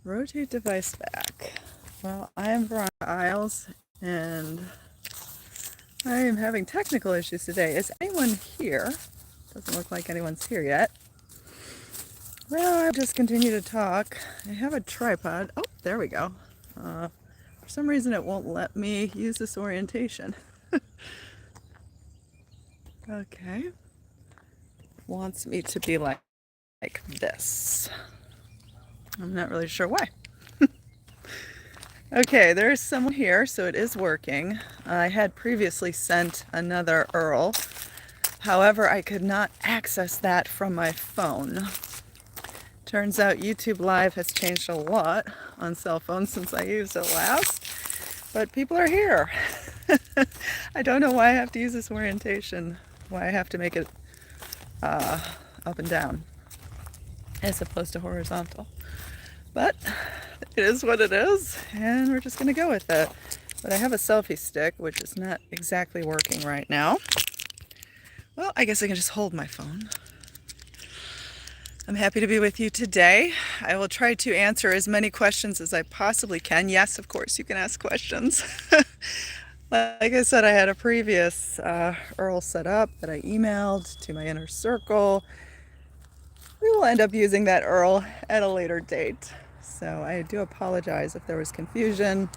Rotate device back. Well, I am Veronica Isles, and I am having technical issues today. Is anyone here? Doesn't look like anyone's here yet. Well, I'll just continue to talk. I have a tripod. Oh, there we go. For some reason, it won't let me use this orientation. Okay. Wants me to be like this. I'm not really sure why. Okay, there's someone here, so it is working. I had previously sent another URL. However, I could not access that from my phone. Turns out YouTube Live has changed a lot on cell phones since I used it last, but people are here. I don't know why I have to use this orientation, why I have to make it up and down as opposed to horizontal. But it is what it is, and we're just going to go with it. But I have a selfie stick, which is not exactly working right now. Well, I guess I can just hold my phone. I'm happy to be with you today. I will try to answer as many questions as I possibly can. Yes, of course, you can ask questions. Like I said, I had a previous URL set up that I emailed to my inner circle. We will end up using that URL at a later date. So I do apologize if there was confusion.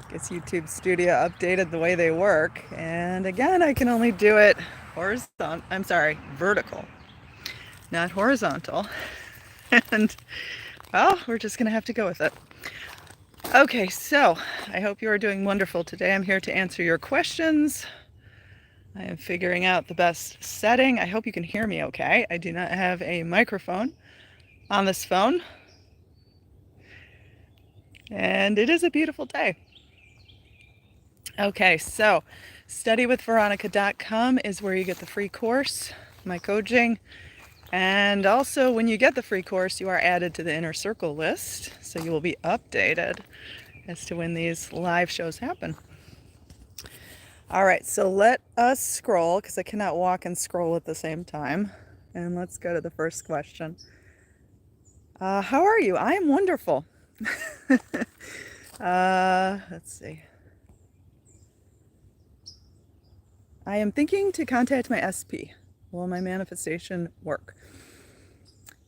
I guess YouTube Studio updated the way they work. And again, I can only do it vertical, not horizontal. And well, we're just gonna have to go with it. Okay, so I hope you are doing wonderful today. I'm here to answer your questions. I am figuring out the best setting. I hope you can hear me okay. I do not have a microphone on this phone. And it is a beautiful day. Okay, so studywithveronica.com is where you get the free course, my coaching. And also when you get the free course, you are added to the inner circle list. So you will be updated as to when these live shows happen. All right, so let us scroll because I cannot walk and scroll at the same time. And let's go to the first question. How are you? I am wonderful. Let's see. I am thinking to contact my SP. Will my manifestation work?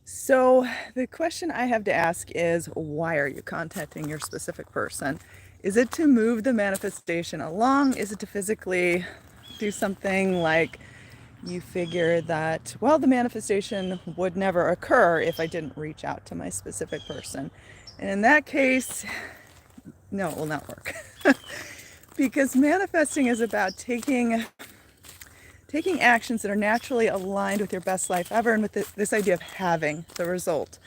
So the question I have to ask is, why are you contacting your specific person? Is it to move the manifestation along? Is it to physically do something like you figure that, well, the manifestation would never occur if I didn't reach out to my specific person? And in that case, no, it will not work. Because manifesting is about taking actions that are naturally aligned with your best life ever and with this idea of having the result.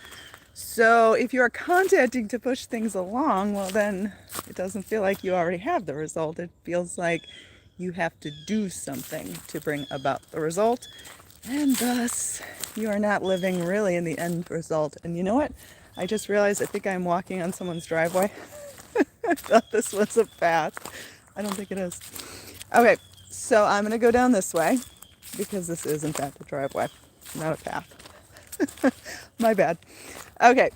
So if you are contacting to push things along, well, then it doesn't feel like you already have the result. It feels like you have to do something to bring about the result. And thus, you are not living really in the end result. And you know what? I just realized I think I'm walking on someone's driveway. I thought this was a path. I don't think it is. Okay, so I'm going to go down this way because this is in fact a driveway, not a path. My bad. Okay,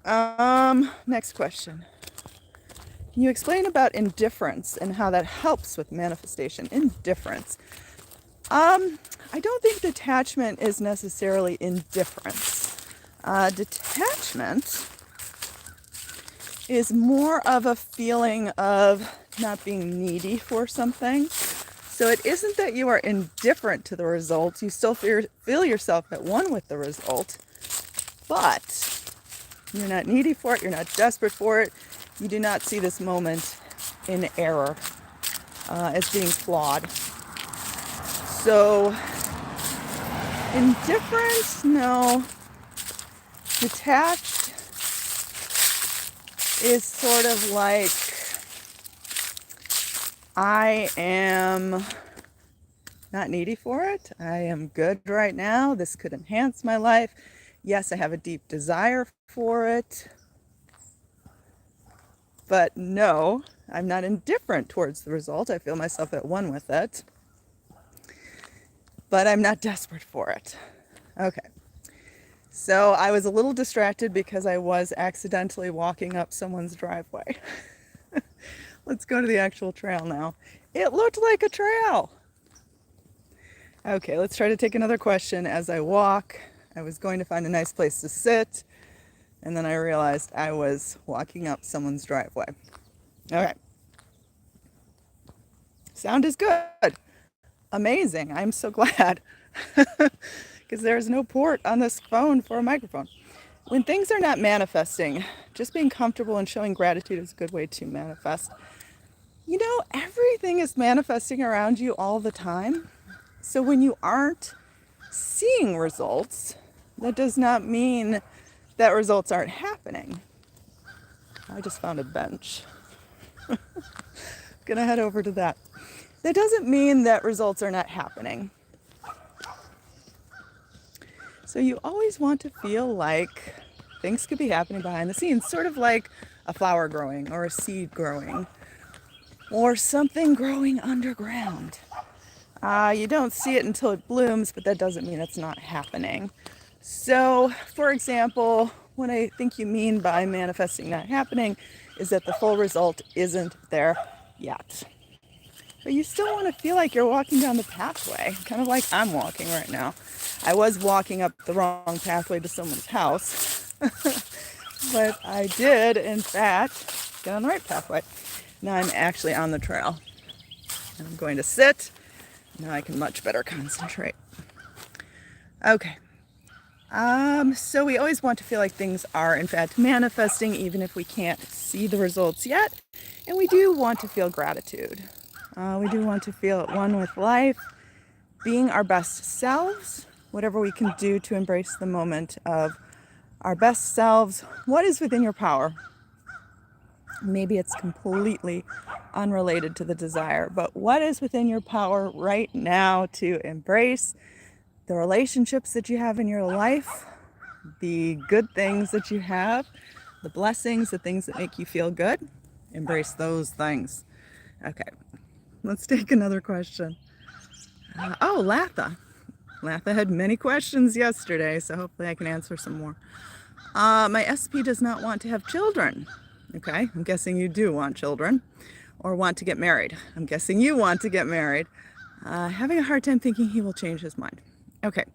next question. Can you explain about indifference and how that helps with manifestation? Indifference. I don't think detachment is necessarily indifference. Detachment is more of a feeling of not being needy for something. So it isn't that you are indifferent to the results. You still feel yourself at one with the result, but you're not needy for it. You're not desperate for it. You do not see this moment in error as being flawed. So indifferent, no. Detached is sort of like, I am not needy for it. I am good right now. This could enhance my life. Yes, I have a deep desire for it. But no, I'm not indifferent towards the result. I feel myself at one with it. But I'm not desperate for it. Okay. So I was a little distracted because I was accidentally walking up someone's driveway. Let's go to the actual trail now. It looked like a trail. Okay, let's try to take another question as I walk. I was going to find a nice place to sit, and then I realized I was walking up someone's driveway. Okay. Sound is good. Amazing. I'm so glad. Because there's no port on this phone for a microphone. When things are not manifesting, just being comfortable and showing gratitude is a good way to manifest. You know, everything is manifesting around you all the time. So when you aren't seeing results, that does not mean that results aren't happening. I just found a bench. Gonna head over to that. That doesn't mean that results are not happening. So you always want to feel like things could be happening behind the scenes, sort of like a flower growing or a seed growing or something growing underground. You don't see it until it blooms, but that doesn't mean it's not happening. So, for example, what I think you mean by manifesting not happening is that the full result isn't there yet. But you still want to feel like you're walking down the pathway, kind of like I'm walking right now. I was walking up the wrong pathway to someone's house, but I did, in fact, get on the right pathway. Now I'm actually on the trail. And I'm going to sit. Now I can much better concentrate. Okay. So we always want to feel like things are, in fact, manifesting, even if we can't see the results yet. And we do want to feel gratitude. We do want to feel at one with life, being our best selves, whatever we can do to embrace the moment of our best selves. What is within your power? Maybe it's completely unrelated to the desire, but what is within your power right now to embrace the relationships that you have in your life, the good things that you have, the blessings, the things that make you feel good? Embrace those things. Okay, let's take another question. Latha. Latha had many questions yesterday, so hopefully I can answer some more. My SP does not want to have children. Okay, I'm guessing you do want children or want to get married. I'm guessing you want to get married. Having a hard time thinking he will change his mind. Okay,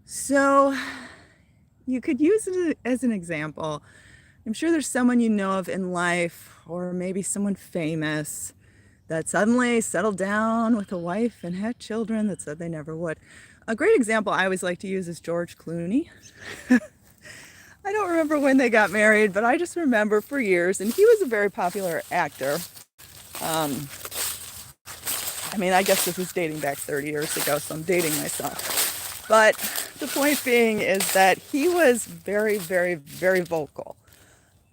so you could use it as an example. I'm sure there's someone you know of in life, or maybe someone famous, that suddenly settled down with a wife and had children that said they never would. A great example I always like to use is George Clooney. I don't remember when they got married, but I just remember for years, and he was a very popular actor. I guess this was dating back 30 years ago, so I'm dating myself. But the point being is that he was very, very, very vocal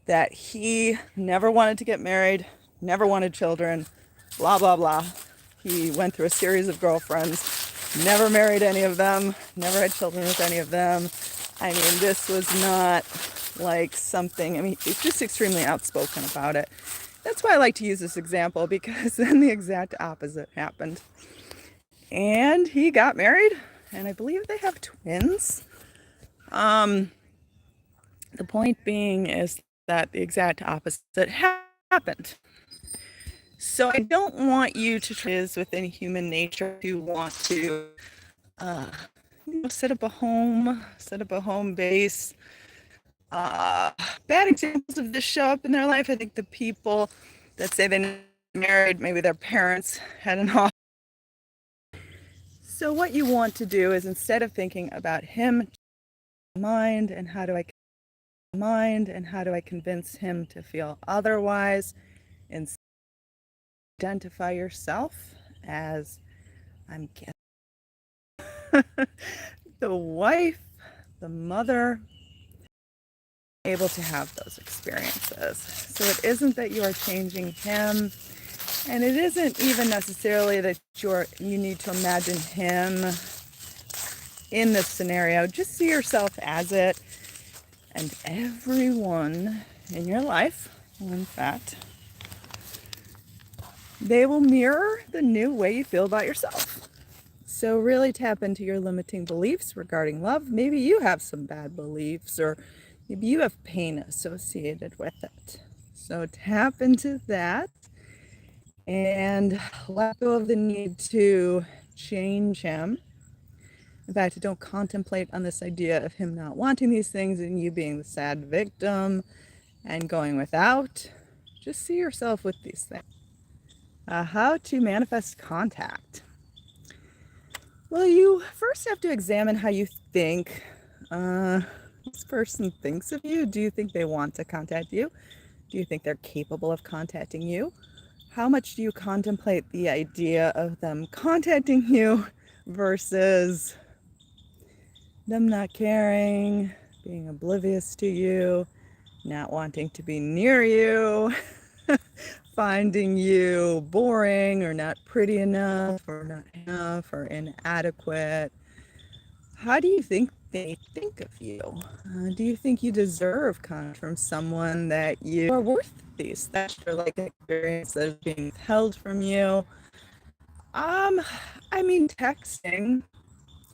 that he never wanted to get married, never wanted children, blah, blah, blah. He went through a series of girlfriends, never married any of them, never had children with any of them. This was not like something, he's just extremely outspoken about it. That's why I like to use this example, because then the exact opposite happened. And he got married, and I believe they have twins. The point being is that the exact opposite happened. So I don't want you to try this within human nature to want to set up a home base. Bad examples of this show up in their life. I think the people that say they married, maybe their parents had an off. So what you want to do is, instead of thinking about him, mind and how do I convince him to feel otherwise, and identify yourself as, I'm guessing, the wife, the mother, able to have those experiences. So it isn't that you are changing him, and it isn't even necessarily that you need to imagine him in this scenario. Just see yourself as it, and everyone in your life, in fact, they will mirror the new way you feel about yourself. So really tap into your limiting beliefs regarding love. Maybe you have some bad beliefs, or maybe you have pain associated with it. So tap into that and let go of the need to change him. In fact, don't contemplate on this idea of him not wanting these things and you being the sad victim and going without. Just see yourself with these things. How to manifest contact. Well, you first have to examine how you think this person thinks of you. Do you think they want to contact you? Do you think they're capable of contacting you? How much do you contemplate the idea of them contacting you versus them not caring, being oblivious to you, not wanting to be near you, finding you boring or not pretty enough or not enough or inadequate? How do you think they think of you? Do you think you deserve contact from someone that you are worth these? That's your like experience that is being held from you. I mean, texting.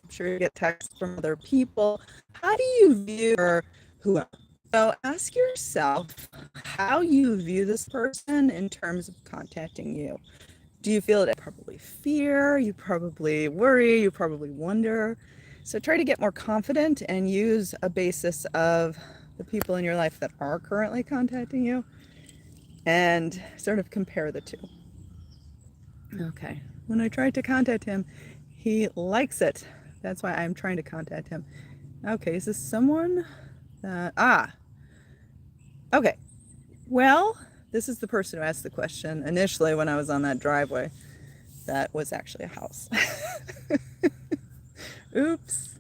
I'm sure you get texts from other people. How do you view or whoever? So ask yourself how you view this person in terms of contacting you. Do you feel it? Probably fear, you probably worry, you probably wonder. So try to get more confident and use a basis of the people in your life that are currently contacting you and sort of compare the two. Okay, when I tried to contact him, he likes it. That's why I'm trying to contact him. Okay, is this someone that, okay. Well, this is the person who asked the question initially when I was on that driveway. That was actually a house. Oops.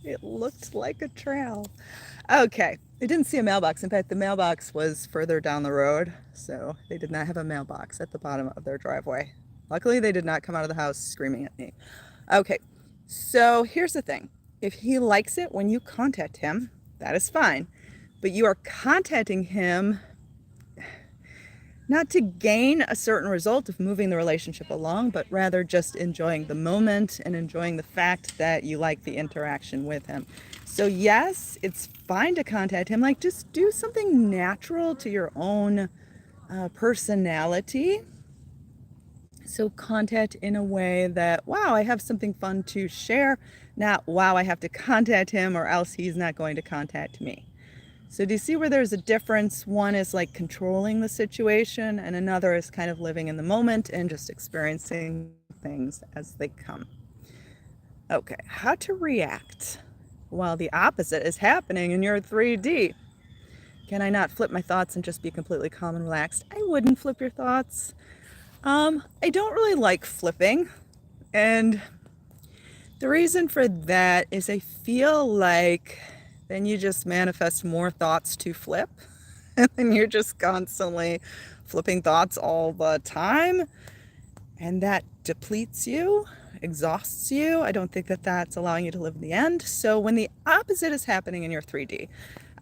It looked like a trail. Okay. I didn't see a mailbox. In fact, the mailbox was further down the road, so they did not have a mailbox at the bottom of their driveway. Luckily, they did not come out of the house screaming at me. Okay. So here's the thing. If he likes it when you contact him, that is fine. But you are contacting him not to gain a certain result of moving the relationship along, but rather just enjoying the moment and enjoying the fact that you like the interaction with him. So yes, it's fine to contact him. Like, just do something natural to your own personality. So contact in a way that, wow, I have something fun to share. Not, wow, I have to contact him or else he's not going to contact me. So do you see where there's a difference? One is like controlling the situation, and another is kind of living in the moment and just experiencing things as they come. Okay, how to react while the opposite is happening in your 3D. Can I not flip my thoughts and just be completely calm and relaxed? I wouldn't flip your thoughts. I don't really like flipping, and the reason for that is I feel like then you just manifest more thoughts to flip, and then you're just constantly flipping thoughts all the time, and that depletes you, exhausts you. I don't think that that's allowing you to live in the end. So when the opposite is happening in your 3D,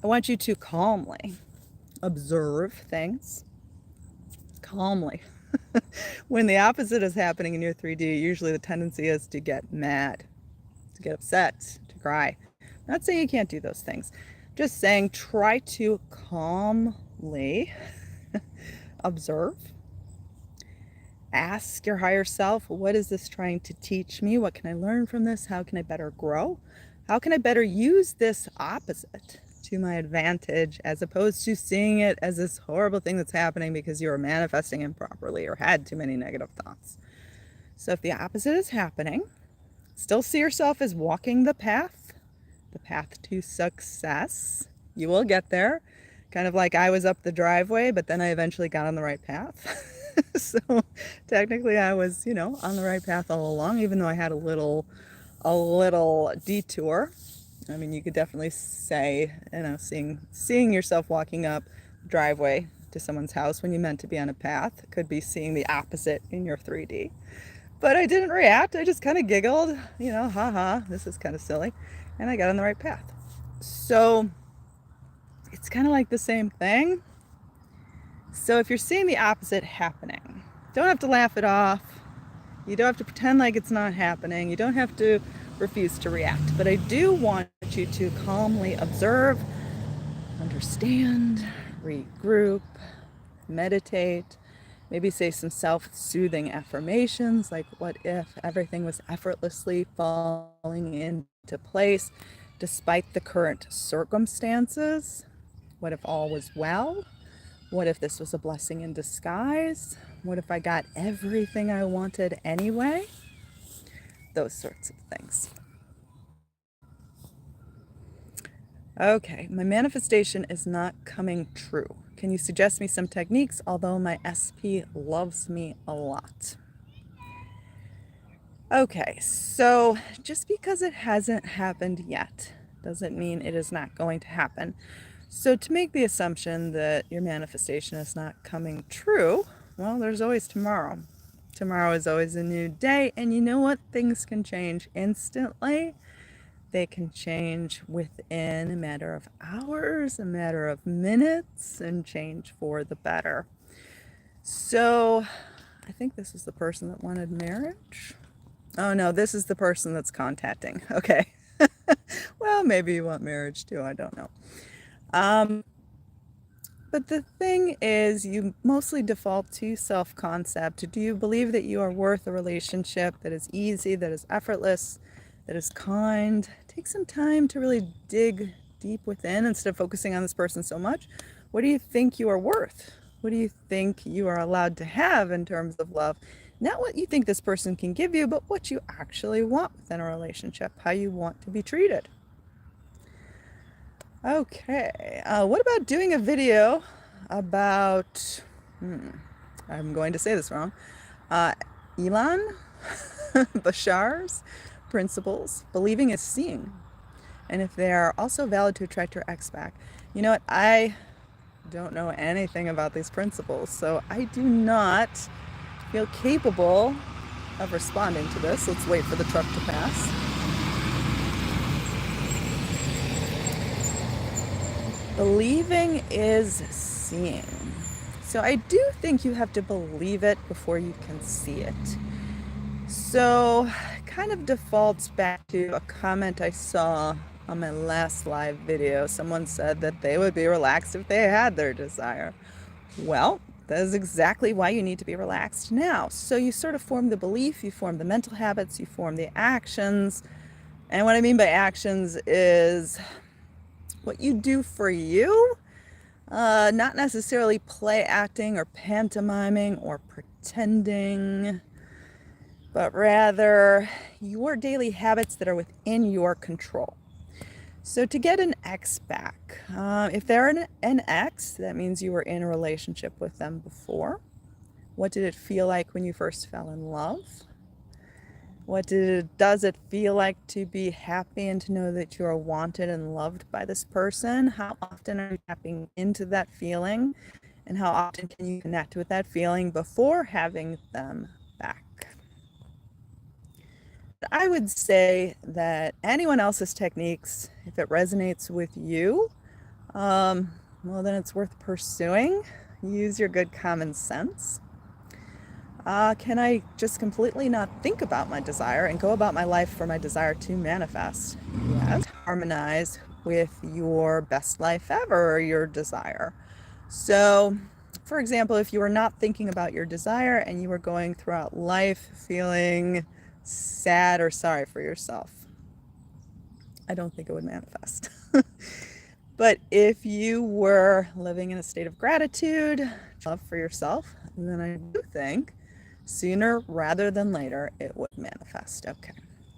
I want you to calmly observe things calmly. When the opposite is happening in your 3D, usually the tendency is to get mad, to get upset, to cry. I'm not saying you can't do those things. Just saying try to calmly observe. Ask your higher self, what is this trying to teach me? What can I learn from this? How can I better grow? How can I better use this opposite to my advantage, as opposed to seeing it as this horrible thing that's happening because you were manifesting improperly or had too many negative thoughts? So if the opposite is happening, still see yourself as walking the path to success. You will get there. Kind of like I was up the driveway, but then I eventually got on the right path. So technically I was, on the right path all along, even though I had a little detour. I mean, you could definitely say, seeing yourself walking up the driveway to someone's house when you meant to be on a path could be seeing the opposite in your 3D. But I didn't react. I just kind of giggled, haha, this is kind of silly. And I got on the right path. So it's kind of like the same thing. So if you're seeing the opposite happening, don't have to laugh it off. You don't have to pretend like it's not happening. You don't have to refuse to react. But I do want you to calmly observe, understand, regroup, meditate, maybe say some self-soothing affirmations like, what if everything was effortlessly falling into place despite the current circumstances? What if all was well? What if this was a blessing in disguise? What if I got everything I wanted anyway? Those sorts of things. Okay, my manifestation is not coming true. Can you suggest me some techniques, although my SP loves me a lot? Okay, so just because it hasn't happened yet doesn't mean it is not going to happen. So to make the assumption that your manifestation is not coming true, well, there's always tomorrow. Tomorrow is always a new day, and you know what? Things can change instantly. They can change within a matter of hours, a matter of minutes, and change for the better. So I think this is the person that wanted marriage. Oh no, this is the person that's contacting. Okay. Well, maybe you want marriage too. I don't know. But the thing is, you mostly default to self-concept. Do you believe that you are worth a relationship that is easy, that is effortless, that is kind? Take some time to really dig deep within instead of focusing on this person so much. What do you think you are worth? What do you think you are allowed to have in terms of love? Not what you think this person can give you, but what you actually want within a relationship, how you want to be treated. Okay, what about doing a video about, I'm going to say this wrong, Elon Bashar's principles, believing is seeing, and if they are also valid to attract your ex back. You know what, I don't know anything about these principles, so I do not feel capable of responding to this. Let's wait for the truck to pass. Believing is seeing. So I do think you have to believe it before you can see it. So kind of defaults back to a comment I saw on my last live video. Someone said that they would be relaxed if they had their desire. Well, that is exactly why you need to be relaxed now. So you sort of form the belief, you form the mental habits, you form the actions. And what I mean by actions is what you do for you, not necessarily play acting or pantomiming or pretending, but rather your daily habits that are within your control. So to get an ex back, if they're an ex, that means you were in a relationship with them before. What did it feel like when you first fell in love? Does it feel like to be happy and to know that you are wanted and loved by this person? How often are you tapping into that feeling? And how often can you connect with that feeling before having them back? I would say that anyone else's techniques, if it resonates with you, well, then it's worth pursuing. Use your good common sense. Can I just completely not think about my desire and go about my life for my desire to manifest? Yes. Harmonize with your best life ever or your desire. So, for example, if you were not thinking about your desire and you were going throughout life feeling sad or sorry for yourself, I don't think it would manifest. But if you were living in a state of gratitude, love for yourself, then I do think sooner rather than later it would manifest. Okay.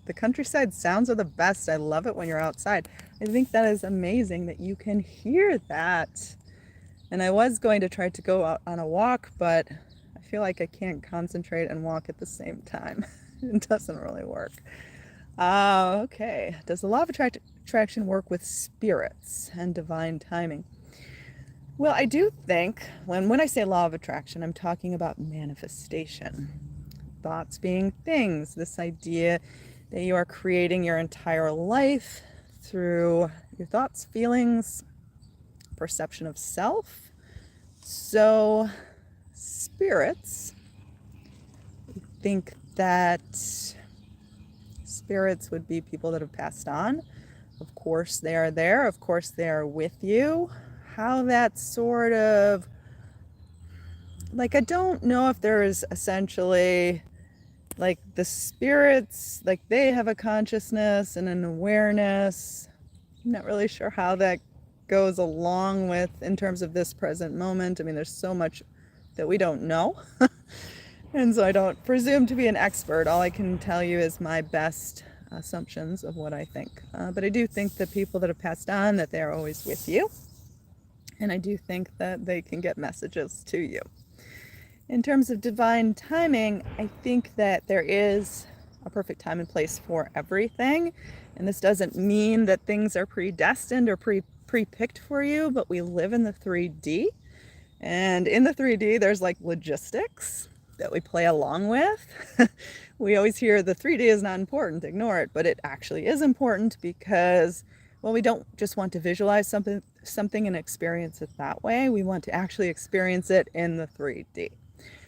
The countryside sounds are the best. I love it when you're outside. I think that is amazing that you can hear that. And I was going to try to go out on a walk, but I feel like I can't concentrate and walk at the same time. It doesn't really work. Okay. Does the law of attraction work with spirits and divine timing? Well, I do think when I say law of attraction, I'm talking about manifestation. Thoughts being things, this idea that you are creating your entire life through your thoughts, feelings, perception of self. So spirits, think that spirits would be people that have passed on. Of course they are there. Of course they are with you. How that sort of, like, I don't know if there is essentially like the spirits, like they have a consciousness and an awareness. I'm not really sure how that goes along with in terms of this present moment. I mean, there's so much that we don't know. And so I don't presume to be an expert. All I can tell you is my best assumptions of what I think. But I do think that people that have passed on, that they're always with you. And I do think that they can get messages to you. In terms of divine timing, I think that there is a perfect time and place for everything. And this doesn't mean that things are predestined or pre-picked for you, but we live in the 3D. And in the 3D, there's like logistics that we play along with. We always hear the 3D is not important, ignore it, but it actually is important because, well, we don't just want to visualize something and experience it that way. We want to actually experience it in the 3D.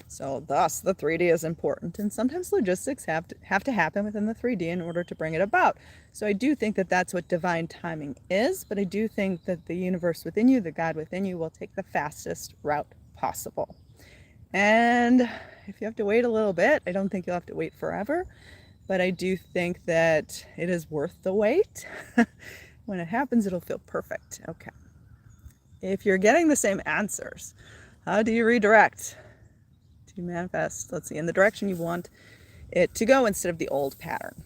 So thus the 3D is important, and sometimes logistics have to happen within the 3D in order to bring it about. So I do think that that's what divine timing is, but I do think that the universe within you, the God within you, will take the fastest route possible. And if you have to wait a little bit, I don't think you'll have to wait forever, but I do think that it is worth the wait. When it happens, it'll feel perfect. Okay. If you're getting the same answers, how do you redirect to manifest, let's see, in the direction you want it to go instead of the old pattern?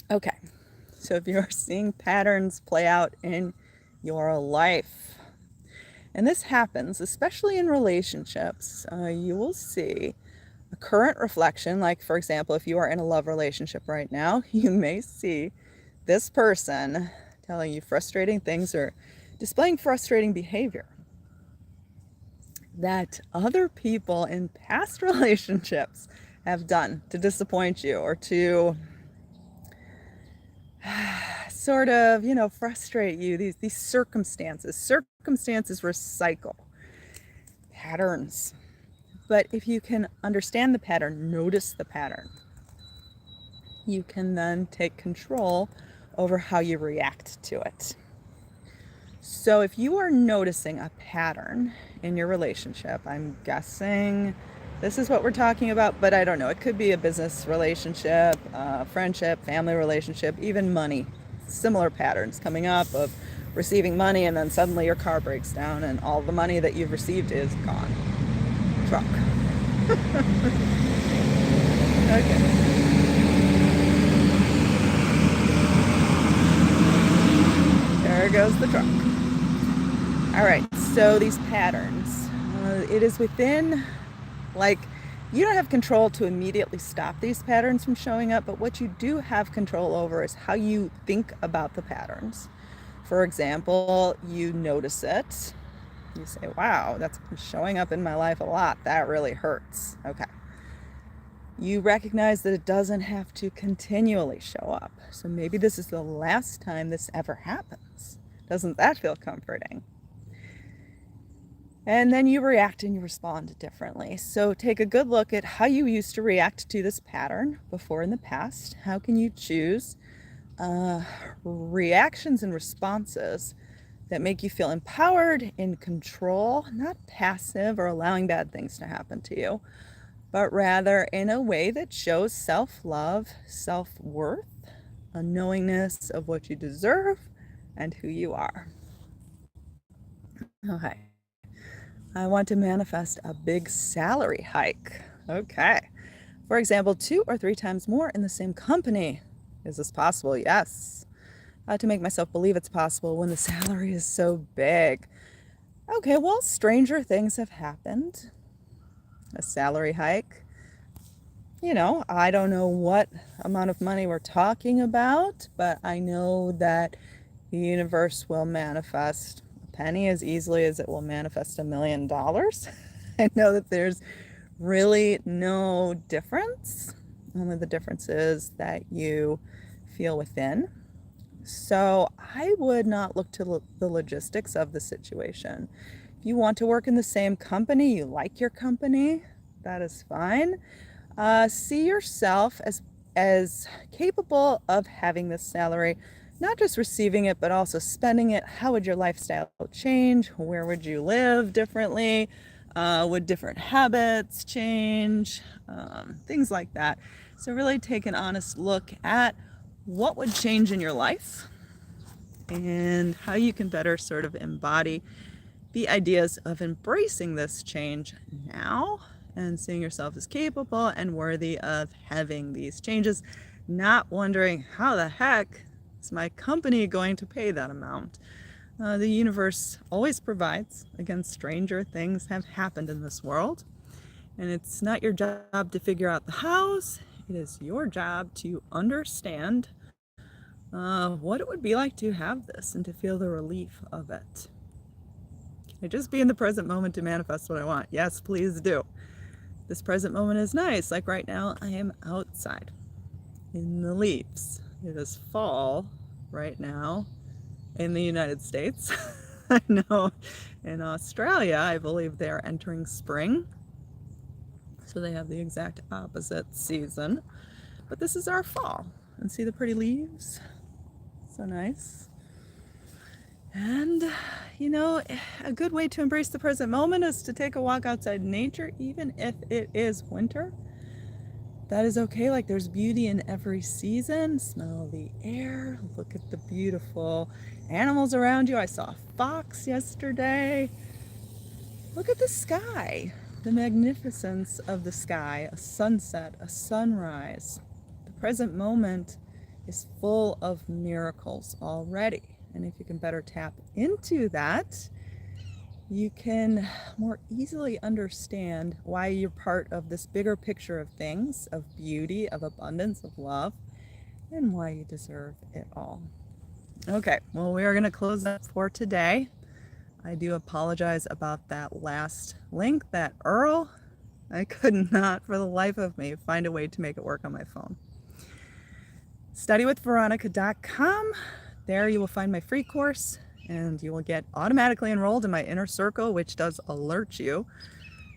Okay, so if you're seeing patterns play out in your life, and this happens especially in relationships, you will see a current reflection. Like, for example, if you are in a love relationship right now, you may see this person telling you frustrating things or displaying frustrating behavior that other people in past relationships have done to disappoint you or to sort of, frustrate you. These circumstances recycle patterns. But if you can understand the pattern, notice the pattern, you can then take control over how you react to it. So if you are noticing a pattern in your relationship, I'm guessing this is what we're talking about, but I don't know. It could be a business relationship, friendship, family relationship, even money. Similar patterns coming up of receiving money and then suddenly your car breaks down and all the money that you've received is gone. Truck. Okay. There goes the truck. All right, so these patterns, it is within, like, you don't have control to immediately stop these patterns from showing up, but what you do have control over is how you think about the patterns. For example, you notice it. You say, wow, that's been showing up in my life a lot. That really hurts. Okay. You recognize that it doesn't have to continually show up. So maybe this is the last time this ever happens. Doesn't that feel comforting? And then you react and you respond differently. So take a good look at how you used to react to this pattern before in the past. How can you choose reactions and responses that make you feel empowered, in control, not passive or allowing bad things to happen to you, but rather in a way that shows self-love, self-worth, a knowingness of what you deserve and who you are. Okay. I want to manifest a big salary hike. Okay. For example, 2 or 3 times more in the same company. Is this possible? Yes. To make myself believe it's possible when the salary is so big. Okay, well, stranger things have happened. A salary hike. I don't know what amount of money we're talking about, but I know that the universe will manifest penny as easily as it will manifest $1 million. I know that there's really no difference. Only the difference is that you feel within. So I would not look to the logistics of the situation. If you want to work in the same company, you like your company, that is fine. See yourself as capable of having this salary, not just receiving it, but also spending it. How would your lifestyle change? Where would you live differently? Would different habits change? Things like that. So really take an honest look at what would change in your life and how you can better sort of embody the ideas of embracing this change now and seeing yourself as capable and worthy of having these changes, not wondering how the heck is my company going to pay that amount. The universe always provides. Again, stranger things have happened in this world, and it's not your job to figure out the hows. It is your job to understand what it would be like to have this and to feel the relief of it. Can I just be in the present moment to manifest what I want? Yes, please do. This present moment is nice. Like right now, I am outside in the leaves. It is fall right now in the United States. I know in Australia, I believe they're entering spring. So they have the exact opposite season. But this is our fall. And see the pretty leaves? So nice. And, you know, a good way to embrace the present moment is to take a walk outside in nature, even if it is winter. That is okay. Like, there's beauty in every season. Smell the air. Look at the beautiful animals around you. I saw a fox yesterday. Look at the sky. The magnificence of the sky. A sunset, a sunrise. The present moment is full of miracles already. And if you can better tap into that, you can more easily understand why you're part of this bigger picture of things, of beauty, of abundance, of love, and why you deserve it all. Okay, well, we are going to close up for today. I do apologize about that last link, that URL. I could not, for the life of me, find a way to make it work on my phone. Studywithveronica.com. There you will find my free course, and you will get automatically enrolled in my inner circle, which does alert you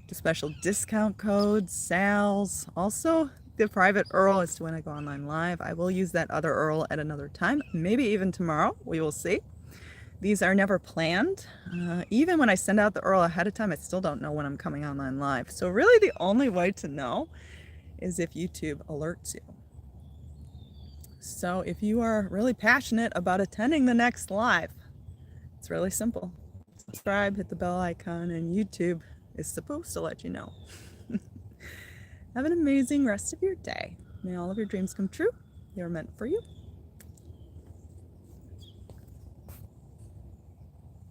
to special discount codes, sales. Also, the private URL as to when I go online live. I will use that other URL at another time, maybe even tomorrow. We will see. These are never planned. Even when I send out the URL ahead of time, I still don't know when I'm coming online live. So really the only way to know is if YouTube alerts you. So if you are really passionate about attending the next live, it's really simple. Subscribe, hit the bell icon, and YouTube is supposed to let you know. Have an amazing rest of your day. May all of your dreams come true. They are meant for you.